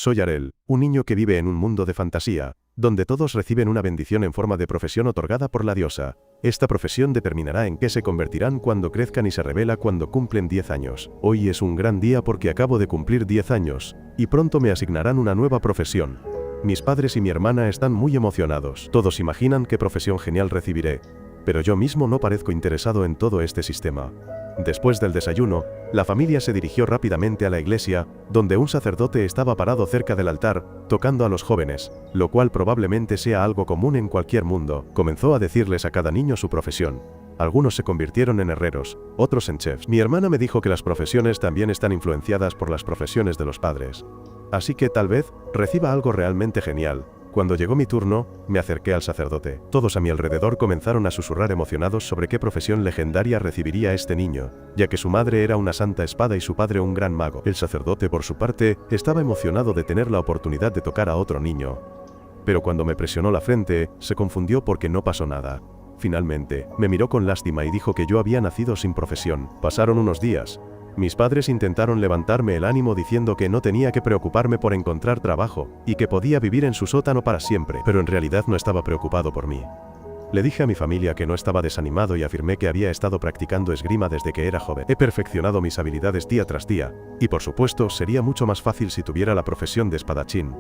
Soy Arel, un niño que vive en un mundo de fantasía, donde todos reciben una bendición en forma de profesión otorgada por la diosa. Esta profesión determinará en qué se convertirán cuando crezcan y se revela cuando cumplen 10 años. Hoy es un gran día porque acabo de cumplir 10 años, y pronto me asignarán una nueva profesión. Mis padres y mi hermana están muy emocionados. Todos imaginan qué profesión genial recibiré, pero yo mismo no parezco interesado en todo este sistema. Después del desayuno, la familia se dirigió rápidamente a la iglesia, donde un sacerdote estaba parado cerca del altar, tocando a los jóvenes, lo cual probablemente sea algo común en cualquier mundo. Comenzó a decirles a cada niño su profesión. Algunos se convirtieron en herreros, otros en chefs. Mi hermana me dijo que las profesiones también están influenciadas por las profesiones de los padres. Así que tal vez reciba algo realmente genial. Cuando llegó mi turno, me acerqué al sacerdote. Todos a mi alrededor comenzaron a susurrar emocionados sobre qué profesión legendaria recibiría este niño, ya que su madre era una santa espada y su padre un gran mago. El sacerdote, por su parte, estaba emocionado de tener la oportunidad de tocar a otro niño. Pero cuando me presionó la frente, se confundió porque no pasó nada. Finalmente, me miró con lástima y dijo que yo había nacido sin profesión. Pasaron unos días. Mis padres intentaron levantarme el ánimo diciendo que no tenía que preocuparme por encontrar trabajo, y que podía vivir en su sótano para siempre, pero en realidad no estaba preocupado por mí. Le dije a mi familia que no estaba desanimado y afirmé que había estado practicando esgrima desde que era joven. He perfeccionado mis habilidades día tras día, y por supuesto sería mucho más fácil si tuviera la profesión de espadachín.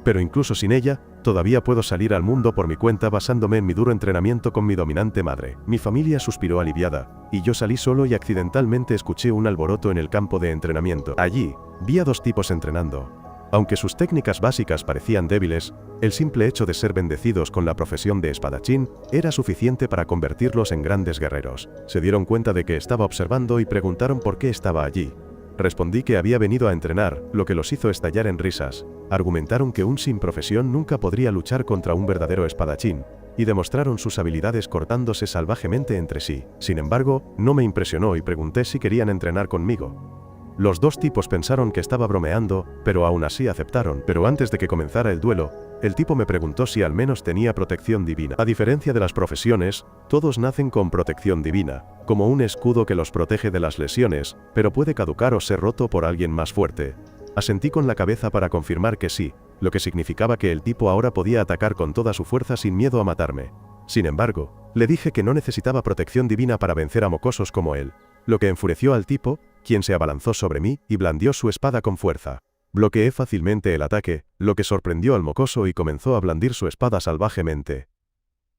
Pero incluso sin ella, todavía puedo salir al mundo por mi cuenta basándome en mi duro entrenamiento con mi dominante madre. Mi familia suspiró aliviada, y yo salí solo y accidentalmente escuché un alboroto en el campo de entrenamiento. Allí, vi a dos tipos entrenando. Aunque sus técnicas básicas parecían débiles, el simple hecho de ser bendecidos con la profesión de espadachín era suficiente para convertirlos en grandes guerreros. Se dieron cuenta de que estaba observando y preguntaron por qué estaba allí. Respondí que había venido a entrenar, lo que los hizo estallar en risas. Argumentaron que un sin profesión nunca podría luchar contra un verdadero espadachín, y demostraron sus habilidades cortándose salvajemente entre sí. Sin embargo, no me impresionó y pregunté si querían entrenar conmigo. Los dos tipos pensaron que estaba bromeando, pero aún así aceptaron. Pero antes de que comenzara el duelo, el tipo me preguntó si al menos tenía protección divina. A diferencia de las profesiones, todos nacen con protección divina, como un escudo que los protege de las lesiones, pero puede caducar o ser roto por alguien más fuerte. Asentí con la cabeza para confirmar que sí, lo que significaba que el tipo ahora podía atacar con toda su fuerza sin miedo a matarme. Sin embargo, le dije que no necesitaba protección divina para vencer a mocosos como él, lo que enfureció al tipo, quien se abalanzó sobre mí y blandió su espada con fuerza. Bloqueé fácilmente el ataque, lo que sorprendió al mocoso y comenzó a blandir su espada salvajemente.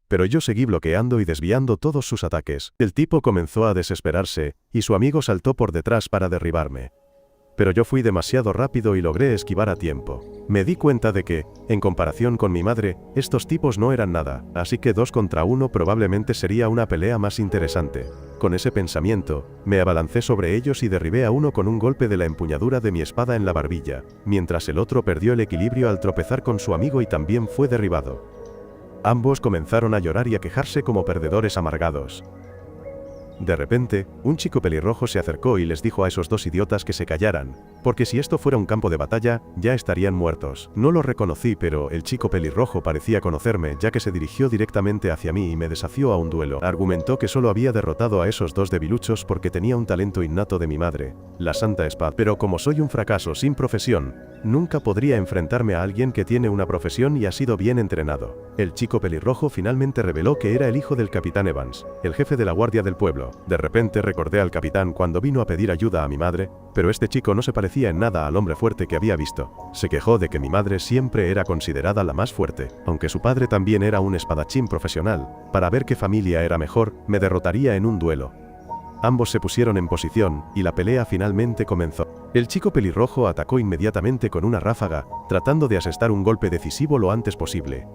Pero yo seguí bloqueando y desviando todos sus ataques. El tipo comenzó a desesperarse, y su amigo saltó por detrás para derribarme. Pero yo fui demasiado rápido y logré esquivar a tiempo. Me di cuenta de que, en comparación con mi madre, estos tipos no eran nada, así que 2 contra 1 probablemente sería una pelea más interesante. Con ese pensamiento, me abalancé sobre ellos y derribé a uno con un golpe de la empuñadura de mi espada en la barbilla, mientras el otro perdió el equilibrio al tropezar con su amigo y también fue derribado. Ambos comenzaron a llorar y a quejarse como perdedores amargados. De repente, un chico pelirrojo se acercó y les dijo a esos dos idiotas que se callaran, porque si esto fuera un campo de batalla, ya estarían muertos. No lo reconocí, pero el chico pelirrojo parecía conocerme, ya que se dirigió directamente hacia mí y me desafió a un duelo. Argumentó que solo había derrotado a esos dos debiluchos porque tenía un talento innato de mi madre, la Santa Espada. Pero como soy un fracaso sin profesión, nunca podría enfrentarme a alguien que tiene una profesión y ha sido bien entrenado. El chico pelirrojo finalmente reveló que era el hijo del capitán Evans, el jefe de la guardia del pueblo. De repente recordé al capitán cuando vino a pedir ayuda a mi madre, pero este chico no se parecía en nada al hombre fuerte que había visto. Se quejó de que mi madre siempre era considerada la más fuerte, aunque su padre también era un espadachín profesional. Para ver qué familia era mejor, me derrotaría en un duelo. Ambos se pusieron en posición, y la pelea finalmente comenzó. El chico pelirrojo atacó inmediatamente con una ráfaga, tratando de asestar un golpe decisivo lo antes posible.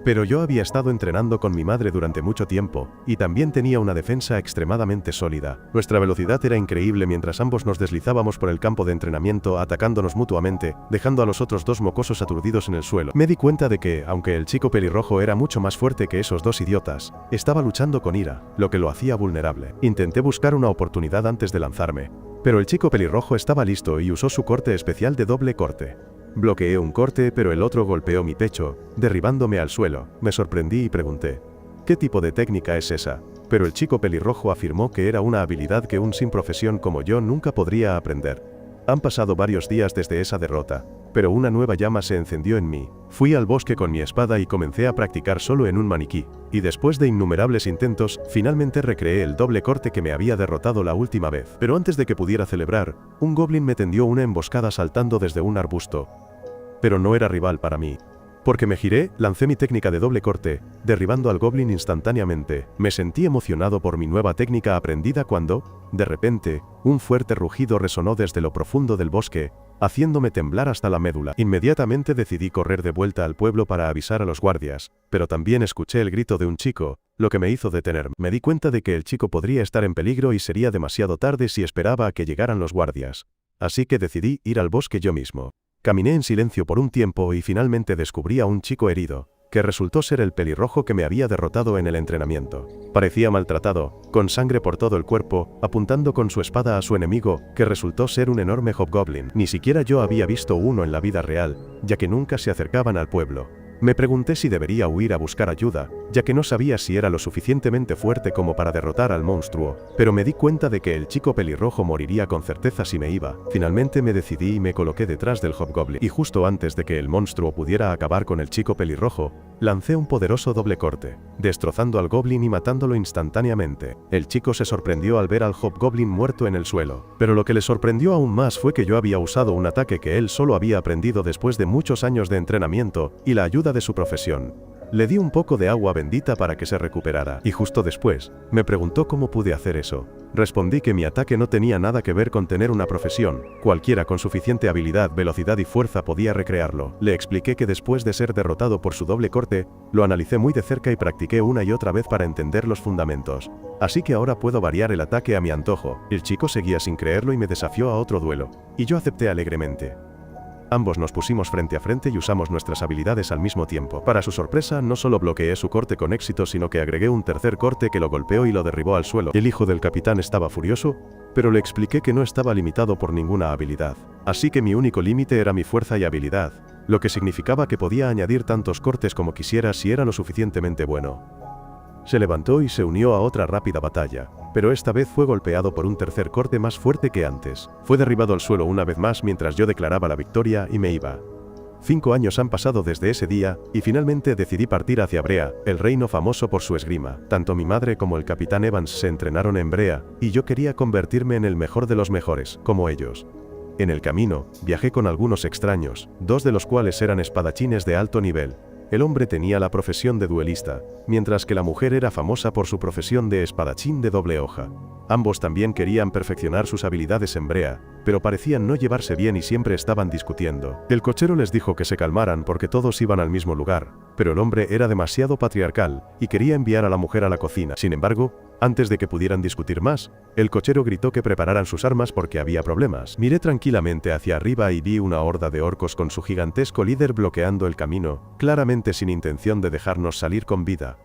Pero yo había estado entrenando con mi madre durante mucho tiempo, y también tenía una defensa extremadamente sólida. Nuestra velocidad era increíble mientras ambos nos deslizábamos por el campo de entrenamiento atacándonos mutuamente, dejando a los otros dos mocosos aturdidos en el suelo. Me di cuenta de que, aunque el chico pelirrojo era mucho más fuerte que esos dos idiotas, estaba luchando con ira, lo que lo hacía vulnerable. Intenté buscar una oportunidad antes de lanzarme, pero el chico pelirrojo estaba listo y usó su corte especial de doble corte. Bloqueé un corte, pero el otro golpeó mi pecho, derribándome al suelo. Me sorprendí y pregunté, ¿qué tipo de técnica es esa? Pero el chico pelirrojo afirmó que era una habilidad que un sin profesión como yo nunca podría aprender. Han pasado varios días desde esa derrota, pero una nueva llama se encendió en mí. Fui al bosque con mi espada y comencé a practicar solo en un maniquí. Y después de innumerables intentos, finalmente recreé el doble corte que me había derrotado la última vez. Pero antes de que pudiera celebrar, un goblin me tendió una emboscada saltando desde un arbusto. Pero no era rival para mí. Porque me giré, lancé mi técnica de doble corte, derribando al goblin instantáneamente. Me sentí emocionado por mi nueva técnica aprendida cuando, de repente, un fuerte rugido resonó desde lo profundo del bosque, haciéndome temblar hasta la médula. Inmediatamente decidí correr de vuelta al pueblo para avisar a los guardias, pero también escuché el grito de un chico, lo que me hizo detenerme. Me di cuenta de que el chico podría estar en peligro y sería demasiado tarde si esperaba a que llegaran los guardias. Así que decidí ir al bosque yo mismo. Caminé en silencio por un tiempo y finalmente descubrí a un chico herido, que resultó ser el pelirrojo que me había derrotado en el entrenamiento. Parecía maltratado, con sangre por todo el cuerpo, apuntando con su espada a su enemigo, que resultó ser un enorme hobgoblin. Ni siquiera yo había visto uno en la vida real, ya que nunca se acercaban al pueblo. Me pregunté si debería huir a buscar ayuda, ya que no sabía si era lo suficientemente fuerte como para derrotar al monstruo, pero me di cuenta de que el chico pelirrojo moriría con certeza si me iba. Finalmente me decidí y me coloqué detrás del hobgoblin, y justo antes de que el monstruo pudiera acabar con el chico pelirrojo, lancé un poderoso doble corte, destrozando al goblin y matándolo instantáneamente. El chico se sorprendió al ver al hobgoblin muerto en el suelo, pero lo que le sorprendió aún más fue que yo había usado un ataque que él solo había aprendido después de muchos años de entrenamiento y la ayuda de su profesión. Le di un poco de agua bendita para que se recuperara, y justo después, me preguntó cómo pude hacer eso. Respondí que mi ataque no tenía nada que ver con tener una profesión, cualquiera con suficiente habilidad, velocidad y fuerza podía recrearlo. Le expliqué que después de ser derrotado por su doble corte, lo analicé muy de cerca y practiqué una y otra vez para entender los fundamentos. Así que ahora puedo variar el ataque a mi antojo. El chico seguía sin creerlo y me desafió a otro duelo, y yo acepté alegremente. Ambos nos pusimos frente a frente y usamos nuestras habilidades al mismo tiempo. Para su sorpresa, no solo bloqueé su corte con éxito, sino que agregué un tercer corte que lo golpeó y lo derribó al suelo. El hijo del capitán estaba furioso, pero le expliqué que no estaba limitado por ninguna habilidad. Así que mi único límite era mi fuerza y habilidad, lo que significaba que podía añadir tantos cortes como quisiera si era lo suficientemente bueno. Se levantó y se unió a otra rápida batalla, pero esta vez fue golpeado por un tercer corte más fuerte que antes. Fue derribado al suelo una vez más mientras yo declaraba la victoria y me iba. 5 años han pasado desde ese día, y finalmente decidí partir hacia Brea, el reino famoso por su esgrima. Tanto mi madre como el capitán Evans se entrenaron en Brea, y yo quería convertirme en el mejor de los mejores, como ellos. En el camino, viajé con algunos extraños, 2 de los cuales eran espadachines de alto nivel. El hombre tenía la profesión de duelista, mientras que la mujer era famosa por su profesión de espadachín de doble hoja. Ambos también querían perfeccionar sus habilidades en Brea, pero parecían no llevarse bien y siempre estaban discutiendo. El cochero les dijo que se calmaran porque todos iban al mismo lugar, pero el hombre era demasiado patriarcal y quería enviar a la mujer a la cocina. Sin embargo, antes de que pudieran discutir más, el cochero gritó que prepararan sus armas porque había problemas. Miré tranquilamente hacia arriba y vi una horda de orcos con su gigantesco líder bloqueando el camino, claramente sin intención de dejarnos salir con vida.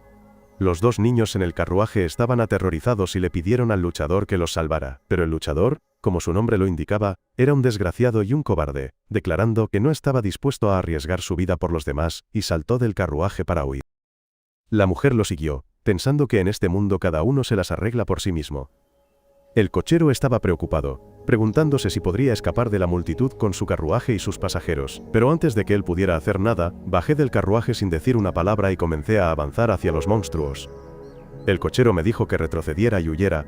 Los 2 niños en el carruaje estaban aterrorizados y le pidieron al luchador que los salvara, pero el luchador, como su nombre lo indicaba, era un desgraciado y un cobarde, declarando que no estaba dispuesto a arriesgar su vida por los demás, y saltó del carruaje para huir. La mujer lo siguió, pensando que en este mundo cada uno se las arregla por sí mismo. El cochero estaba preocupado, preguntándose si podría escapar de la multitud con su carruaje y sus pasajeros, pero antes de que él pudiera hacer nada, bajé del carruaje sin decir una palabra y comencé a avanzar hacia los monstruos. El cochero me dijo que retrocediera y huyera,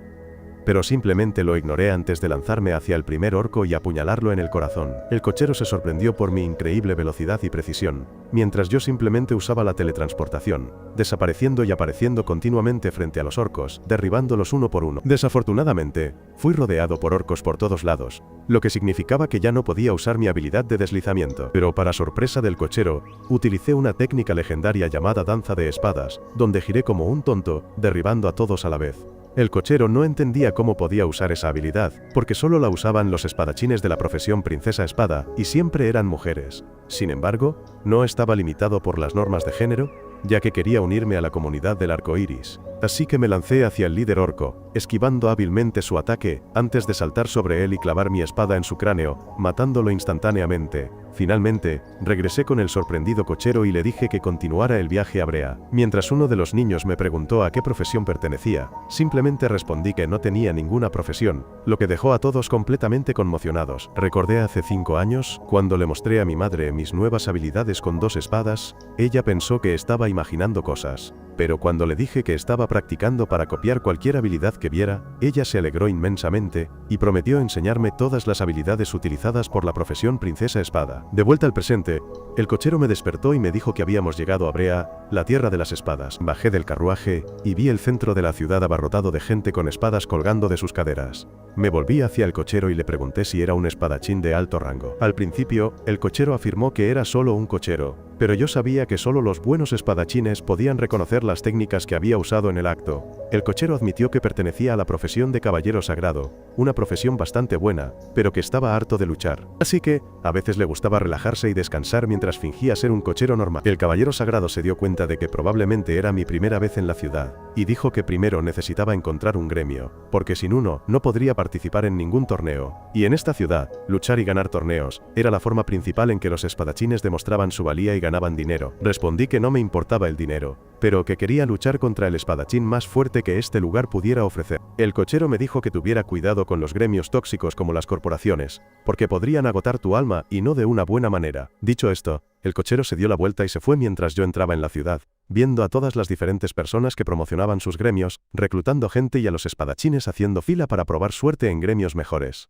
pero simplemente lo ignoré antes de lanzarme hacia el primer orco y apuñalarlo en el corazón. El cochero se sorprendió por mi increíble velocidad y precisión, mientras yo simplemente usaba la teletransportación, desapareciendo y apareciendo continuamente frente a los orcos, derribándolos uno por uno. Desafortunadamente, fui rodeado por orcos por todos lados, lo que significaba que ya no podía usar mi habilidad de deslizamiento. Pero para sorpresa del cochero, utilicé una técnica legendaria llamada danza de espadas, donde giré como un tonto, derribando a todos a la vez. El cochero no entendía cómo podía usar esa habilidad, porque solo la usaban los espadachines de la profesión princesa espada, y siempre eran mujeres. Sin embargo, no estaba limitado por las normas de género, ya que quería unirme a la comunidad del arco iris. Así que me lancé hacia el líder orco, esquivando hábilmente su ataque, antes de saltar sobre él y clavar mi espada en su cráneo, matándolo instantáneamente. Finalmente, regresé con el sorprendido cochero y le dije que continuara el viaje a Brea. Mientras uno de los niños me preguntó a qué profesión pertenecía, simplemente respondí que no tenía ninguna profesión, lo que dejó a todos completamente conmocionados. Recordé hace 5 años, cuando le mostré a mi madre mis nuevas habilidades con 2 espadas, ella pensó que estaba imaginando cosas. Pero cuando le dije que estaba practicando para copiar cualquier habilidad que viera, ella se alegró inmensamente, y prometió enseñarme todas las habilidades utilizadas por la profesión princesa espada. De vuelta al presente, el cochero me despertó y me dijo que habíamos llegado a Brea, la tierra de las espadas. Bajé del carruaje, y vi el centro de la ciudad abarrotado de gente con espadas colgando de sus caderas. Me volví hacia el cochero y le pregunté si era un espadachín de alto rango. Al principio, el cochero afirmó que era solo un cochero, pero yo sabía que solo los buenos espadachines podían reconocer las técnicas que había usado en el acto. El cochero admitió que pertenecía a la profesión de caballero sagrado, una profesión bastante buena, pero que estaba harto de luchar. Así que, a veces le gustaba relajarse y descansar mientras fingía ser un cochero normal. El caballero sagrado se dio cuenta de que probablemente era mi primera vez en la ciudad, y dijo que primero necesitaba encontrar un gremio, porque sin uno, no podría participar en ningún torneo. Y en esta ciudad, luchar y ganar torneos, era la forma principal en que los espadachines demostraban su valía y ganaban dinero. Respondí que no me importaba el dinero, pero que quería luchar contra el espadachín más fuerte que este lugar pudiera ofrecer. El cochero me dijo que tuviera cuidado con los gremios tóxicos como las corporaciones, porque podrían agotar tu alma y no de una buena manera. Dicho esto, el cochero se dio la vuelta y se fue mientras yo entraba en la ciudad, viendo a todas las diferentes personas que promocionaban sus gremios, reclutando gente y a los espadachines haciendo fila para probar suerte en gremios mejores.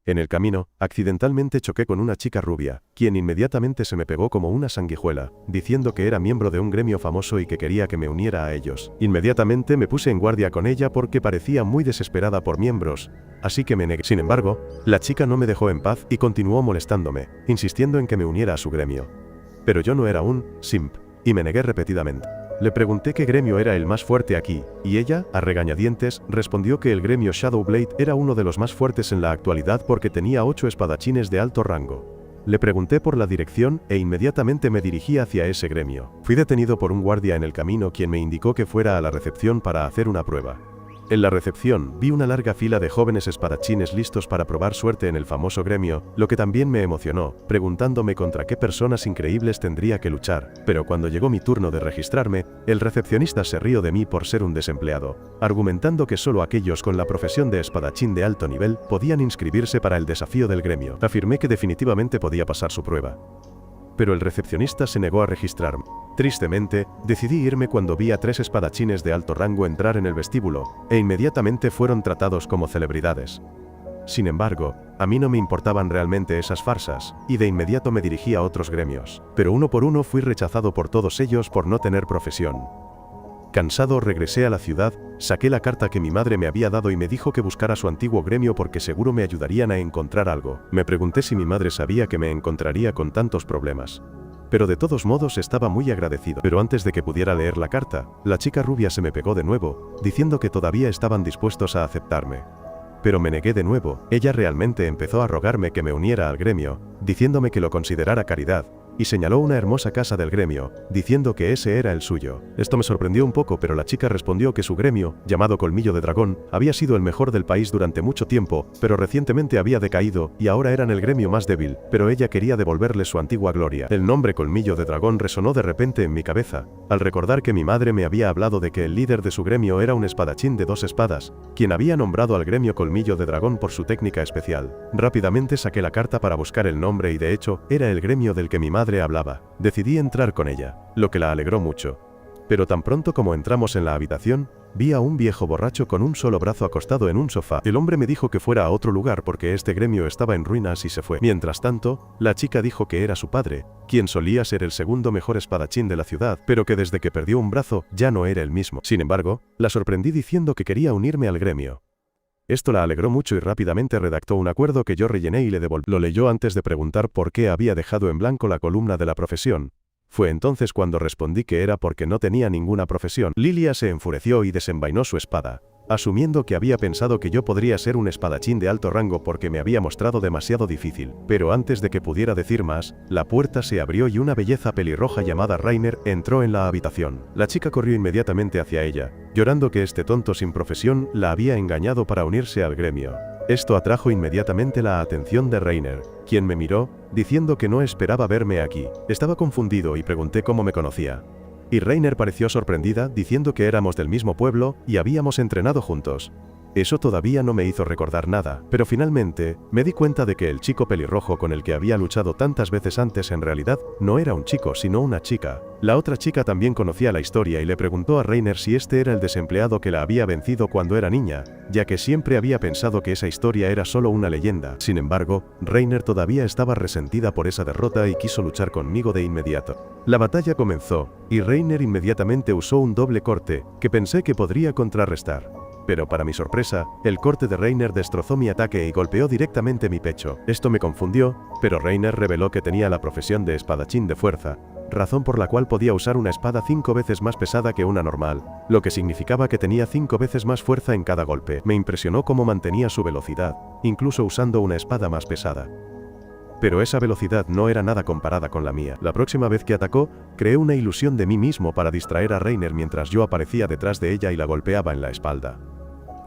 En el camino, accidentalmente choqué con una chica rubia, quien inmediatamente se me pegó como una sanguijuela, diciendo que era miembro de un gremio famoso y que quería que me uniera a ellos. Inmediatamente me puse en guardia con ella porque parecía muy desesperada por miembros, así que me negué. Sin embargo, la chica no me dejó en paz y continuó molestándome, insistiendo en que me uniera a su gremio. Pero yo no era un simp, y me negué repetidamente. Le pregunté qué gremio era el más fuerte aquí, y ella, a regañadientes, respondió que el gremio Shadowblade era uno de los más fuertes en la actualidad porque tenía 8 espadachines de alto rango. Le pregunté por la dirección e inmediatamente me dirigí hacia ese gremio. Fui detenido por un guardia en el camino quien me indicó que fuera a la recepción para hacer una prueba. En la recepción, vi una larga fila de jóvenes espadachines listos para probar suerte en el famoso gremio, lo que también me emocionó, preguntándome contra qué personas increíbles tendría que luchar. Pero cuando llegó mi turno de registrarme, el recepcionista se rió de mí por ser un desempleado, argumentando que solo aquellos con la profesión de espadachín de alto nivel podían inscribirse para el desafío del gremio. Afirmé que definitivamente podía pasar su prueba. Pero el recepcionista se negó a registrarme. Tristemente, decidí irme cuando vi a 3 espadachines de alto rango entrar en el vestíbulo, e inmediatamente fueron tratados como celebridades. Sin embargo, a mí no me importaban realmente esas farsas, y de inmediato me dirigí a otros gremios. Pero uno por uno fui rechazado por todos ellos por no tener profesión. Cansado regresé a la ciudad, saqué la carta que mi madre me había dado y me dijo que buscara su antiguo gremio porque seguro me ayudarían a encontrar algo. Me pregunté si mi madre sabía que me encontraría con tantos problemas. Pero de todos modos estaba muy agradecido. Pero antes de que pudiera leer la carta, la chica rubia se me pegó de nuevo, diciendo que todavía estaban dispuestos a aceptarme. Pero me negué de nuevo. Ella realmente empezó a rogarme que me uniera al gremio, diciéndome que lo considerara caridad, y señaló una hermosa casa del gremio, diciendo que ese era el suyo. Esto me sorprendió un poco, pero la chica respondió que su gremio, llamado Colmillo de Dragón, había sido el mejor del país durante mucho tiempo, pero recientemente había decaído, y ahora eran el gremio más débil, pero ella quería devolverle su antigua gloria. El nombre Colmillo de Dragón resonó de repente en mi cabeza, al recordar que mi madre me había hablado de que el líder de su gremio era un espadachín de 2 espadas, quien había nombrado al gremio Colmillo de Dragón por su técnica especial. Rápidamente saqué la carta para buscar el nombre y de hecho, era el gremio del que mi madre hablaba. Decidí entrar con ella, lo que la alegró mucho. Pero tan pronto como entramos en la habitación, vi a un viejo borracho con un solo brazo acostado en un sofá. El hombre me dijo que fuera a otro lugar porque este gremio estaba en ruinas y se fue. Mientras tanto, la chica dijo que era su padre, quien solía ser el segundo mejor espadachín de la ciudad, pero que desde que perdió un brazo, ya no era el mismo. Sin embargo, la sorprendí diciendo que quería unirme al gremio. Esto la alegró mucho y rápidamente redactó un acuerdo que yo rellené y le devolví. Lo leyó antes de preguntar por qué había dejado en blanco la columna de la profesión. Fue entonces cuando respondí que era porque no tenía ninguna profesión. Lilia se enfureció y desenvainó su espada, asumiendo que había pensado que yo podría ser un espadachín de alto rango porque me había mostrado demasiado difícil. Pero antes de que pudiera decir más, la puerta se abrió y una belleza pelirroja llamada Rainer entró en la habitación. La chica corrió inmediatamente hacia ella, llorando que este tonto sin profesión la había engañado para unirse al gremio. Esto atrajo inmediatamente la atención de Reiner, quien me miró, diciendo que no esperaba verme aquí. Estaba confundido y pregunté cómo me conocía. Y Reiner pareció sorprendida, diciendo que éramos del mismo pueblo y habíamos entrenado juntos. Eso todavía no me hizo recordar nada, pero finalmente, me di cuenta de que el chico pelirrojo con el que había luchado tantas veces antes en realidad no era un chico sino una chica. La otra chica también conocía la historia y le preguntó a Reiner si este era el desempleado que la había vencido cuando era niña, ya que siempre había pensado que esa historia era solo una leyenda. Sin embargo, Reiner todavía estaba resentida por esa derrota y quiso luchar conmigo de inmediato. La batalla comenzó, y Reiner inmediatamente usó un doble corte, que pensé que podría contrarrestar. Pero para mi sorpresa, el corte de Reiner destrozó mi ataque y golpeó directamente mi pecho. Esto me confundió, pero Reiner reveló que tenía la profesión de espadachín de fuerza, razón por la cual podía usar una espada 5 veces más pesada que una normal, lo que significaba que tenía 5 veces más fuerza en cada golpe. Me impresionó cómo mantenía su velocidad, incluso usando una espada más pesada. Pero esa velocidad no era nada comparada con la mía. La próxima vez que atacó, creé una ilusión de mí mismo para distraer a Reiner mientras yo aparecía detrás de ella y la golpeaba en la espalda.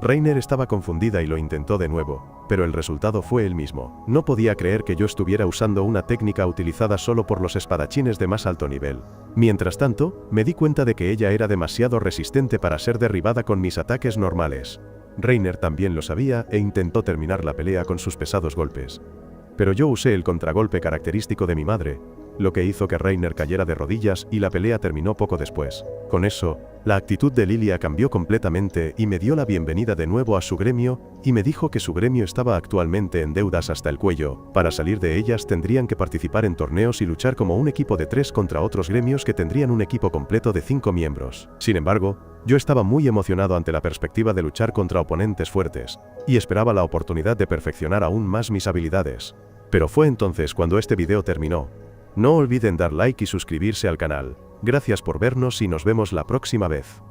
Reiner estaba confundida y lo intentó de nuevo, pero el resultado fue el mismo. No podía creer que yo estuviera usando una técnica utilizada solo por los espadachines de más alto nivel. Mientras tanto, me di cuenta de que ella era demasiado resistente para ser derribada con mis ataques normales. Reiner también lo sabía e intentó terminar la pelea con sus pesados golpes. Pero yo usé el contragolpe característico de mi madre, lo que hizo que Reiner cayera de rodillas y la pelea terminó poco después. Con eso, la actitud de Lilia cambió completamente y me dio la bienvenida de nuevo a su gremio, y me dijo que su gremio estaba actualmente en deudas hasta el cuello. Para salir de ellas tendrían que participar en torneos y luchar como un equipo de 3 contra otros gremios que tendrían un equipo completo de 5 miembros. Sin embargo, yo estaba muy emocionado ante la perspectiva de luchar contra oponentes fuertes, y esperaba la oportunidad de perfeccionar aún más mis habilidades. Pero fue entonces cuando este video terminó. No olviden dar like y suscribirse al canal. Gracias por vernos y nos vemos la próxima vez.